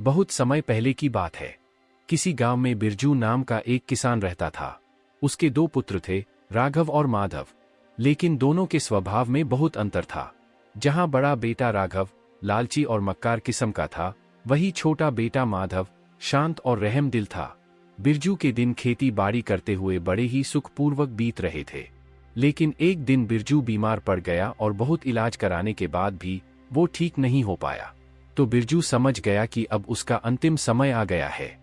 बहुत समय पहले की बात है। किसी गांव में बिरजू नाम का एक किसान रहता था। उसके दो पुत्र थे, राघव और माधव। लेकिन दोनों के स्वभाव में बहुत अंतर था। जहां बड़ा बेटा राघव लालची और मक्कार किस्म का था, वही छोटा बेटा माधव शांत और रहम दिल था। बिरजू के दिन खेती बाड़ी करते हुए बड़े ही सुखपूर्वक बीत रहे थे। लेकिन एक दिन बिरजू बीमार पड़ गया और बहुत इलाज कराने के बाद भी वो ठीक नहीं हो पाया। तो बिरजू समझ गया कि अब उसका अंतिम समय आ गया है।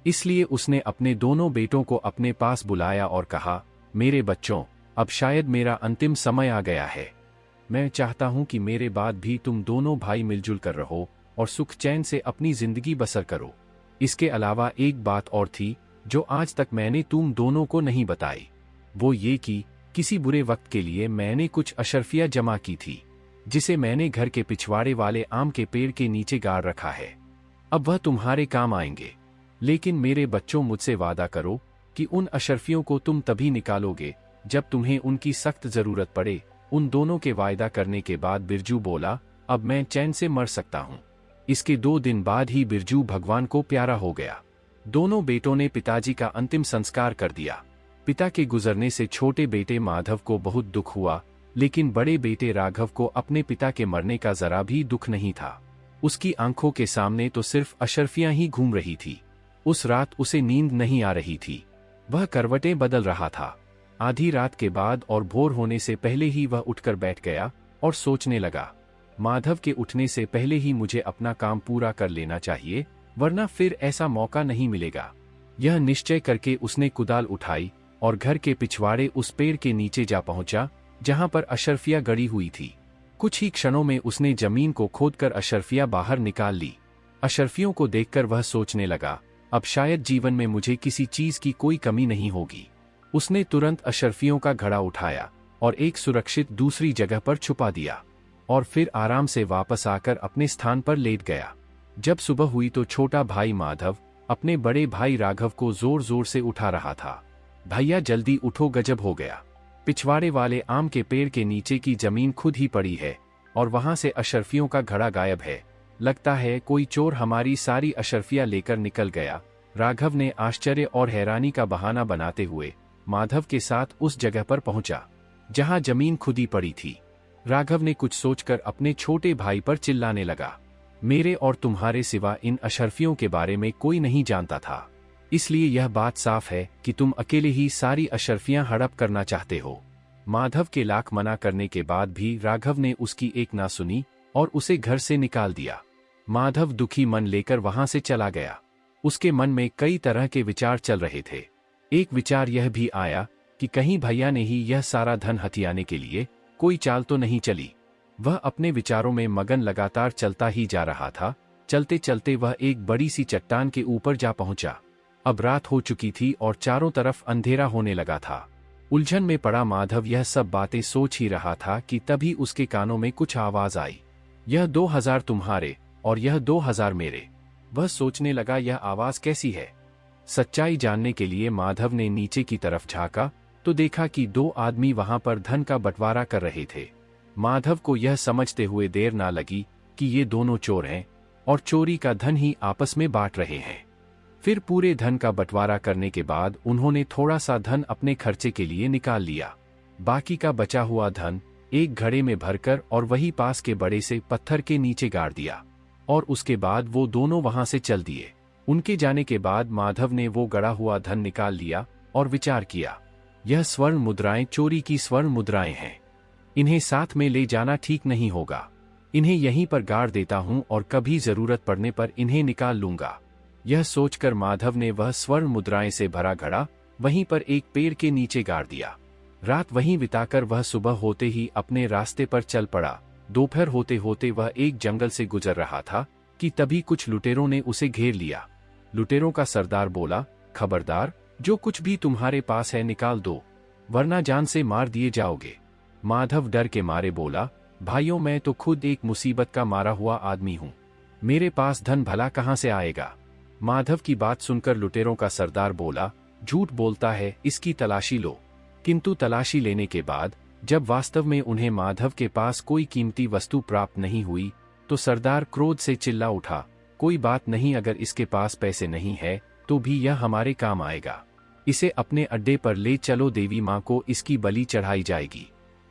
इसलिए उसने अपने दोनों बेटों को अपने पास बुलाया और कहा, मेरे बच्चों, अब शायद मेरा अंतिम समय आ गया है। मैं चाहता हूं कि मेरे बाद भी तुम दोनों भाई मिलजुल कर रहो और सुख चैन से अपनी जिंदगी बसर करो। इसके अलावा एक बात और थी जो आज तक मैंने तुम दोनों को नहीं बताई। वो ये कि किसी बुरे वक्त के लिए मैंने कुछ अशर्फियां जमा की थी, जिसे मैंने घर के पिछवाड़े वाले आम के पेड़ के नीचे गाड़ रखा है। अब वह तुम्हारे काम आएंगे। लेकिन मेरे बच्चों, मुझसे वादा करो कि उन अशर्फियों को तुम तभी निकालोगे जब तुम्हें उनकी सख्त जरूरत पड़े। उन दोनों के वायदा करने के बाद बिरजू बोला, अब मैं चैन से मर सकता हूं। इसके 2 दिन बाद ही बिरजू भगवान को प्यारा हो गया। दोनों बेटों ने पिताजी का अंतिम संस्कार कर दिया। पिता के गुजरने से छोटे बेटे माधव को बहुत दुख हुआ, लेकिन बड़े बेटे राघव को अपने पिता के मरने का जरा भी दुख नहीं था। उसकी आंखों के सामने तो सिर्फ अशर्फियां ही घूम रही थी। उस रात उसे नींद नहीं आ रही थी। वह करवटें बदल रहा था। आधी रात के बाद और भोर होने से पहले ही वह उठकर बैठ गया और सोचने लगा, माधव के उठने से पहले ही मुझे अपना काम पूरा कर लेना चाहिए, वरना फिर ऐसा मौका नहीं मिलेगा। यह निश्चय करके उसने कुदाल उठाई और घर के पिछवाड़े उस पेड़ के नीचे जा पहुंचा जहां पर अशर्फिया गड़ी हुई थी। कुछ ही क्षणों में उसने जमीन को खोदकर अशर्फिया बाहर निकाल ली। अशर्फियों को देखकर वह सोचने लगा, अब शायद जीवन में मुझे किसी चीज की कोई कमी नहीं होगी। उसने तुरंत अशर्फियों का घड़ा उठाया और एक सुरक्षित दूसरी जगह पर छुपा दिया और फिर आराम से वापस आकर अपने स्थान पर लेट गया। जब सुबह हुई तो छोटा भाई माधव अपने बड़े भाई राघव को जोर जोर से उठा रहा था। भैया जल्दी उठो, गजब हो गया। पिछवाड़े वाले आम के पेड़ के नीचे की जमीन खुद ही पड़ी है और वहां से अशर्फियों का घड़ा गायब है। लगता है कोई चोर हमारी सारी अशर्फियां लेकर निकल गया। राघव ने आश्चर्य और हैरानी का बहाना बनाते हुए माधव के साथ उस जगह पर पहुंचा जहां जमीन खुदी पड़ी थी। राघव ने कुछ सोचकर अपने छोटे भाई पर चिल्लाने लगा, मेरे और तुम्हारे सिवा इन अशर्फियों के बारे में कोई नहीं जानता था, इसलिए यह बात साफ है कि तुम अकेले ही सारी अशर्फियां हड़प करना चाहते हो। माधव के लाख मना करने के बाद भी राघव ने उसकी एक ना सुनी और उसे घर से निकाल दिया। माधव दुखी मन लेकर वहां से चला गया। उसके मन में कई तरह के विचार चल रहे थे। एक विचार यह भी आया कि कहीं भैया ने ही यह सारा धन हथियाने के लिए कोई चाल तो नहीं चली। वह अपने विचारों में मगन लगातार चलता ही जा रहा था। चलते चलते वह एक बड़ी सी चट्टान के ऊपर जा पहुंचा। अब रात हो चुकी थी और चारों तरफ अंधेरा होने लगा था। उलझन में पड़ा माधव यह सब बातें सोच ही रहा था कि तभी उसके कानों में कुछ आवाज आई, यह 2000 तुम्हारे और यह 2000 मेरे। वह सोचने लगा, यह आवाज कैसी है। सच्चाई जानने के लिए माधव ने नीचे की तरफ झांका तो देखा कि 2 आदमी वहां पर धन का बंटवारा कर रहे थे। माधव को यह समझते हुए देर ना लगी कि ये दोनों चोर हैं और चोरी का धन ही आपस में बांट रहे हैं। फिर पूरे धन का बंटवारा करने के बाद उन्होंने थोड़ा सा धन अपने खर्चे के लिए निकाल लिया। बाकी का बचा हुआ धन एक घड़े में भरकर और वही पास के बड़े से पत्थर के नीचे गाड़ दिया और उसके बाद वो दोनों वहां से चल दिए। उनके जाने के बाद माधव ने वो गड़ा हुआ धन निकाल लिया और विचार किया, यह स्वर्ण मुद्राएं चोरी की स्वर्ण मुद्राएं हैं। इन्हें साथ में ले जाना ठीक नहीं होगा। इन्हें यहीं पर गाड़ देता हूं और कभी जरूरत पड़ने पर इन्हें निकाल लूंगा। यह सोचकर माधव ने वह स्वर्ण मुद्राएं से भरा घड़ा वहीं पर एक पेड़ के नीचे गाड़ दिया। रात वहीं बिताकर वह सुबह होते ही अपने रास्ते पर चल पड़ा। दोपहर होते होते वह एक जंगल से गुजर रहा था कि तभी कुछ लुटेरों ने उसे घेर लिया। लुटेरों का सरदार बोला, खबरदार, जो कुछ भी तुम्हारे पास है निकाल दो, वरना जान से मार दिए जाओगे। माधव डर के मारे बोला, भाइयों, मैं तो खुद एक मुसीबत का मारा हुआ आदमी हूं, मेरे पास धन भला कहां से आएगा। माधव की बात सुनकर लुटेरों का सरदार बोला, झूठ बोलता है, इसकी तलाशी लो। किंतु तलाशी लेने के बाद जब वास्तव में उन्हें माधव के पास कोई कीमती वस्तु प्राप्त नहीं हुई तो सरदार क्रोध से चिल्ला उठा, कोई बात नहीं, अगर इसके पास पैसे नहीं है तो भी यह हमारे काम आएगा। इसे अपने अड्डे पर ले चलो, देवी माँ को इसकी बलि चढ़ाई जाएगी।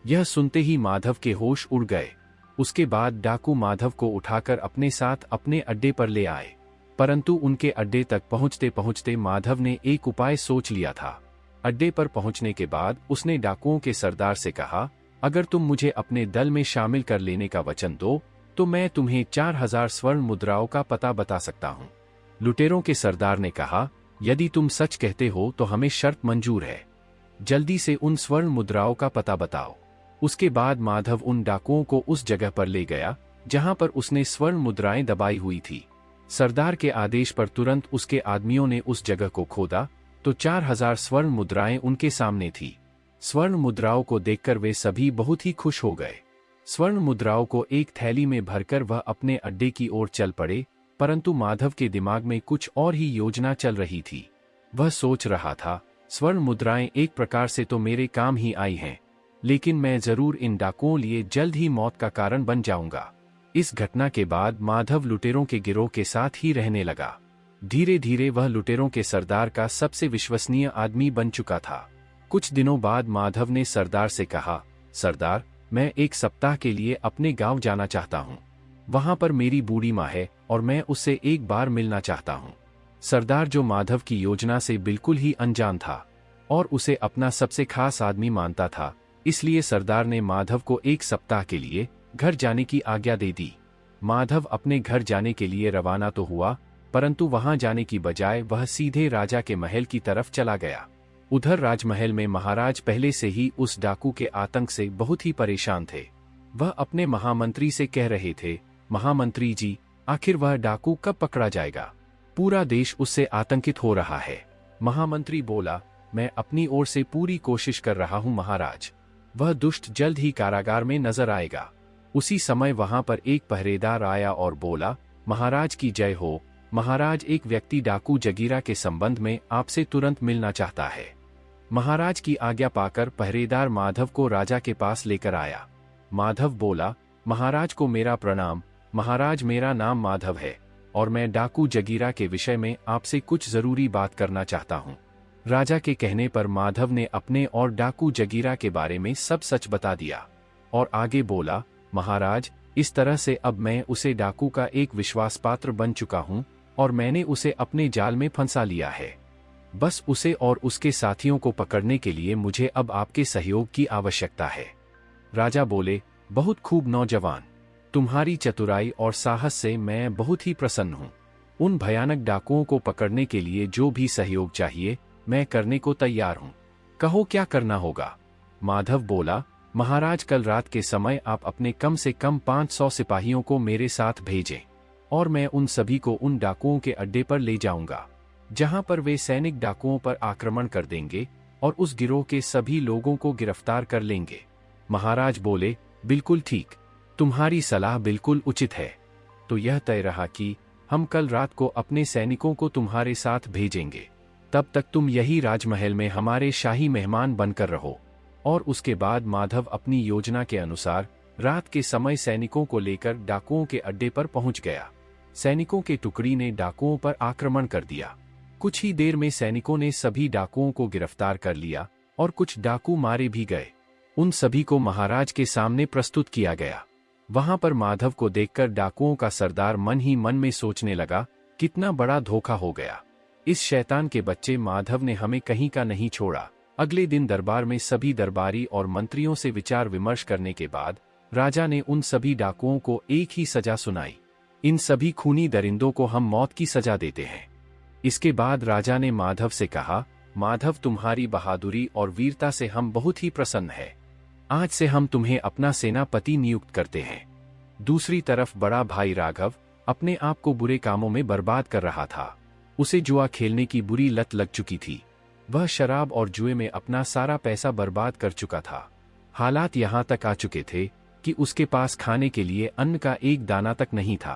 यह सुनते ही माधव के होश उड़ गए। उसके बाद डाकू माधव को उठाकर अपने साथ अपने अड्डे पर ले आए। परंतु उनके अड्डे तक पहुंचते पहुंचते माधव ने एक उपाय सोच लिया था। अड्डे पर पहुंचने के बाद उसने डाकुओं के सरदार से कहा, अगर तुम मुझे अपने दल में शामिल कर लेने का वचन दो तो मैं तुम्हें 4000 स्वर्ण मुद्राओं का पता बता सकता हूँ। लुटेरों के सरदार ने कहा, यदि तुम सच कहते हो तो हमें शर्त मंजूर है। जल्दी से उन स्वर्ण मुद्राओं का पता बताओ। उसके बाद माधव उन डाकुओं को उस जगह पर ले गया जहां पर उसने स्वर्ण मुद्राएं दबाई हुई थी। सरदार के आदेश पर तुरंत उसके आदमियों ने उस जगह को खोदा तो 4000 स्वर्ण मुद्राएं उनके सामने थी। स्वर्ण मुद्राओं को देखकर वे सभी बहुत ही खुश हो गए। स्वर्ण मुद्राओं को एक थैली में भरकर वह अपने अड्डे की ओर चल पड़े। परंतु माधव के दिमाग में कुछ और ही योजना चल रही थी। वह सोच रहा था, स्वर्ण मुद्राएं एक प्रकार से तो मेरे काम ही आई हैं, लेकिन मैं जरूर इन डाकुओं लिए जल्द ही मौत का कारण बन जाऊंगा। इस घटना के बाद माधव लुटेरों के गिरोह के साथ ही रहने लगा। धीरे धीरे वह लुटेरों के सरदार का सबसे विश्वसनीय आदमी बन चुका था। कुछ दिनों बाद माधव ने सरदार से कहा, सरदार, मैं एक सप्ताह के लिए अपने गांव जाना चाहता हूं। वहां पर मेरी बूढ़ी माँ है और मैं उससे एक बार मिलना चाहता हूं। सरदार, जो माधव की योजना से बिल्कुल ही अनजान था और उसे अपना सबसे खास आदमी मानता था, इसलिए सरदार ने माधव को एक सप्ताह के लिए घर जाने की आज्ञा दे दी। माधव अपने घर जाने के लिए रवाना तो हुआ, परंतु वहां जाने की बजाय वह सीधे राजा के महल की तरफ चला गया। उधर राजमहल में महाराज पहले से ही उस डाकू के आतंक से बहुत ही परेशान थे। वह अपने महामंत्री से कह रहे थे, महामंत्री जी, आखिर वह डाकू कब पकड़ा जाएगा? पूरा देश उससे आतंकित हो रहा है। महामंत्री बोला, मैं अपनी ओर से पूरी कोशिश कर रहा हूं महाराज। वह दुष्ट जल्द ही कारागार में नजर आएगा। उसी समय वहां पर एक पहरेदार आया और बोला, महाराज की जय हो। महाराज, एक व्यक्ति डाकू जगीरा के संबंध में आपसे तुरंत मिलना चाहता है। महाराज की आज्ञा पाकर पहरेदार माधव को राजा के पास लेकर आया। माधव बोला, महाराज को मेरा प्रणाम। महाराज, मेरा नाम माधव है और मैं डाकू जगीरा के विषय में आपसे कुछ जरूरी बात करना चाहता हूँ। राजा के कहने पर माधव ने अपने और डाकू जगीरा के बारे में सब सच बता दिया और आगे बोला, महाराज, इस तरह से अब मैं उसे डाकू का एक विश्वास पात्र बन चुका हूँ और मैंने उसे अपने जाल में फंसा लिया है। बस उसे और उसके साथियों को पकड़ने के लिए मुझे अब आपके सहयोग की आवश्यकता है। राजा बोले, बहुत खूब नौजवान, तुम्हारी चतुराई और साहस से मैं बहुत ही प्रसन्न हूँ। उन भयानक डाकुओं को पकड़ने के लिए जो भी सहयोग चाहिए मैं करने को तैयार हूँ। कहो क्या करना होगा? माधव बोला, महाराज, कल रात के समय आप अपने कम से कम 500 सिपाहियों को मेरे साथ भेजें और मैं उन सभी को उन डाकुओं के अड्डे पर ले जाऊंगा, जहां पर वे सैनिक डाकुओं पर आक्रमण कर देंगे और उस गिरोह के सभी लोगों को गिरफ्तार कर लेंगे। महाराज बोले, बिल्कुल ठीक, तुम्हारी सलाह बिल्कुल उचित है। तो यह तय रहा कि हम कल रात को अपने सैनिकों को तुम्हारे साथ भेजेंगे। तब तक तुम यही राजमहल में हमारे शाही मेहमान बनकर रहो। और उसके बाद माधव अपनी योजना के अनुसार रात के समय सैनिकों को लेकर डाकुओं के अड्डे पर पहुंच गया। सैनिकों के टुकड़ी ने डाकुओं पर आक्रमण कर दिया। कुछ ही देर में सैनिकों ने सभी डाकुओं को गिरफ्तार कर लिया और कुछ डाकू मारे भी गए। उन सभी को महाराज के सामने प्रस्तुत किया गया। वहां पर माधव को देखकर डाकुओं का सरदार मन ही मन में सोचने लगा, कितना बड़ा धोखा हो गया। इस शैतान के बच्चे माधव ने हमें कहीं का नहीं छोड़ा। अगले दिन दरबार में सभी दरबारी और मंत्रियों से विचार विमर्श करने के बाद राजा ने उन सभी डाकुओं को एक ही सजा सुनाई। इन सभी खूनी दरिंदों को हम मौत की सजा देते हैं। इसके बाद राजा ने माधव से कहा, माधव, तुम्हारी बहादुरी और वीरता से हम बहुत ही प्रसन्न हैं। आज से हम तुम्हें अपना सेनापति नियुक्त करते हैं। दूसरी तरफ बड़ा भाई राघव अपने आप को बुरे कामों में बर्बाद कर रहा था। उसे जुआ खेलने की बुरी लत लग चुकी थी। वह शराब और जुए में अपना सारा पैसा बर्बाद कर चुका था। हालात यहाँ तक आ चुके थे कि उसके पास खाने के लिए अन्न का एक दाना तक नहीं था।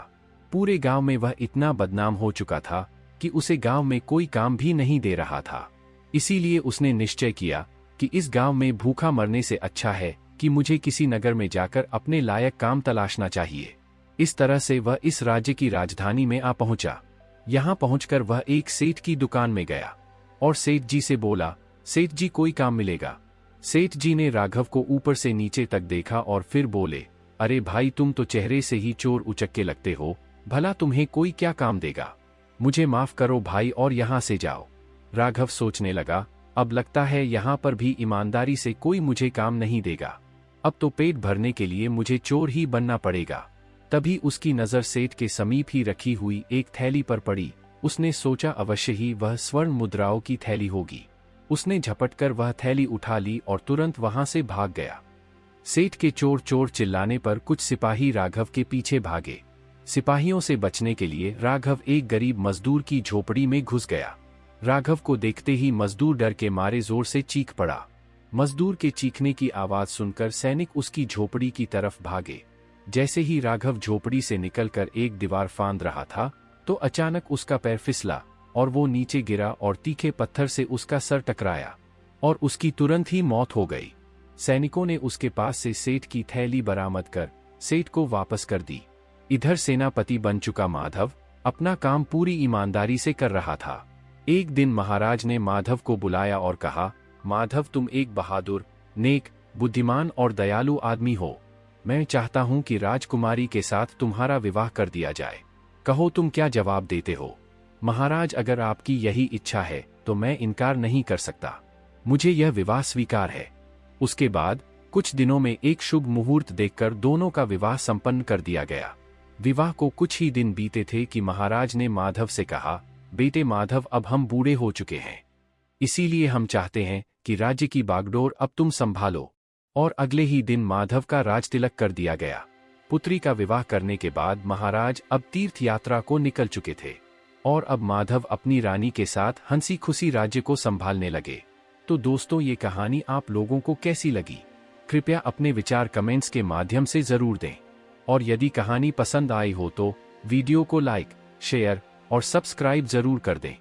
पूरे गांव में वह इतना बदनाम हो चुका था कि उसे गांव में कोई काम भी नहीं दे रहा था। इसीलिए उसने निश्चय किया कि इस गांव में भूखा मरने से अच्छा है कि मुझे किसी नगर में जाकर अपने लायक काम तलाशना चाहिए। इस तरह से वह इस राज्य की राजधानी में आ पहुंचा। यहाँ पहुंचकर वह एक सेठ की दुकान में गया और सेठ जी से बोला, सेठ जी कोई काम मिलेगा। सेठ जी ने राघव को ऊपर से नीचे तक देखा और फिर बोले, अरे भाई तुम तो चेहरे से ही चोर उचक्के लगते हो, भला तुम्हें कोई क्या काम देगा। मुझे माफ करो भाई और यहाँ से जाओ। राघव सोचने लगा, अब लगता है यहाँ पर भी ईमानदारी से कोई मुझे काम नहीं देगा। अब तो पेट भरने के लिए मुझे चोर ही बनना पड़ेगा। तभी उसकी नजर सेठ के समीप ही रखी हुई एक थैली पर पड़ी। उसने सोचा अवश्य ही वह स्वर्ण मुद्राओं की थैली होगी। उसने झपटकर वह थैली उठा ली और तुरंत वहां से भाग गया। सेठ के चोर चोर चिल्लाने पर कुछ सिपाही राघव के पीछे भागे। सिपाहियों से बचने के लिए राघव एक गरीब मजदूर की झोपड़ी में घुस गया। राघव को देखते ही मजदूर डर के मारे जोर से चीख पड़ा। मजदूर के चीखने की आवाज सुनकर सैनिक उसकी झोपड़ी की तरफ भागे। जैसे ही राघव झोपड़ी से निकलकर एक दीवार फांद रहा था तो अचानक उसका पैर फिसला और वो नीचे गिरा और तीखे पत्थर से उसका सर टकराया और उसकी तुरंत ही मौत हो गई। सैनिकों ने उसके पास से सेठ की थैली बरामद कर सेठ को वापस कर दी। इधर सेनापति बन चुका माधव अपना काम पूरी ईमानदारी से कर रहा था। एक दिन महाराज ने माधव को बुलाया और कहा, माधव तुम एक बहादुर, नेक, बुद्धिमान और दयालु आदमी हो। मैं चाहता हूं कि राजकुमारी के साथ तुम्हारा विवाह कर दिया जाए। कहो तुम क्या जवाब देते हो। महाराज अगर आपकी यही इच्छा है तो मैं इनकार नहीं कर सकता। मुझे यह विवाह स्वीकार है। उसके बाद कुछ दिनों में एक शुभ मुहूर्त देखकर दोनों का विवाह संपन्न कर दिया गया। विवाह को कुछ ही दिन बीते थे कि महाराज ने माधव से कहा, बेटे माधव अब हम बूढ़े हो चुके हैं, इसीलिए हम चाहते हैं कि राज्य की बागडोर अब तुम संभालो। और अगले ही दिन माधव का राजतिलक कर दिया गया। पुत्री का विवाह करने के बाद महाराज अब तीर्थ यात्रा को निकल चुके थे और अब माधव अपनी रानी के साथ हंसी खुशी राज्य को संभालने लगे। तो दोस्तों ये कहानी आप लोगों को कैसी लगी? कृपया अपने विचार कमेंट्स के माध्यम से जरूर दें और यदि कहानी पसंद आई हो तो वीडियो को लाइक, शेयर और सब्सक्राइब जरूर कर दें।